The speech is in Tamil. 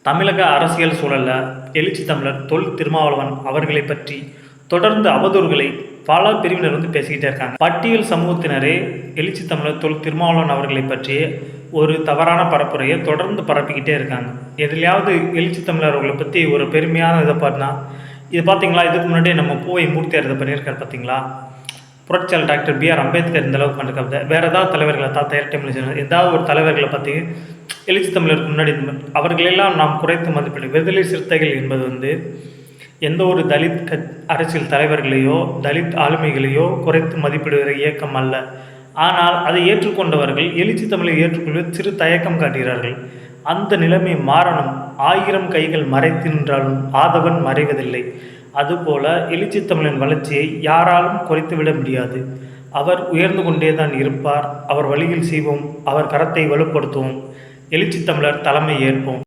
தமிழக அரசியல் சூழல்ல எழுச்சி தமிழர் தொல் திருமாவளவன் அவர்களை பற்றி தொடர்ந்து அவதூறுகளை பல பிரிவினர் பேசிக்கிட்டே இருக்காங்க. பட்டியல் சமூகத்தினரே எழுச்சி தமிழர் தொல் திருமாவளவன் அவர்களை பற்றி ஒரு தவறான பரப்புரையை தொடர்ந்து பரப்பிக்கிட்டே இருக்காங்க. எதுலையாவது எழுச்சி தமிழர் அவர்களை பற்றி ஒரு பெருமையான இதை பார்த்தா இது பார்த்தீங்களா, இதுக்கு முன்னாடியே நம்ம பூவை மூர்த்தியார் இதை பண்ணியிருக்காரு பார்த்தீங்களா, புரட்சியாளர் டாக்டர் பி.ஆர். அம்பேத்கர் இந்த அளவுக்கு பண்ணிருக்காங்க. வேறு ஏதாவது தலைவர்களை ஏதாவது ஒரு தலைவர்களை பற்றி எழுச்சி தமிழருக்கு முன்னாடி அவர்களெல்லாம் நாம் குறைத்து மதிப்பிட விடுதலை சிறுத்தைகள் என்பது எந்த ஒரு தலித் அரசியல் தலைவர்களையோ தலித் ஆளுமைகளையோ குறைத்து மதிப்பிடுகிற இயக்கம் அல்ல. ஆனால் அதை ஏற்றுக்கொண்டவர்கள் எழுச்சி தமிழை ஏற்றுக்கொள்வது சிறு தயக்கம் காட்டுகிறார்கள். அந்த நிலைமை மாறணும். 1000 கைகள் மறைத்து நின்றாலும் ஆதவன் மறைவதில்லை. அதுபோல எழுச்சி தமிழின் வளர்ச்சியை யாராலும் குறைத்துவிட முடியாது. அவர் உயர்ந்து கொண்டேதான் இருப்பார். அவர் வழியில் செய்வோம். அவர் கரத்தை வலுப்படுத்துவோம். எழுச்சி தமிழர் தலைமை ஏற்போம்.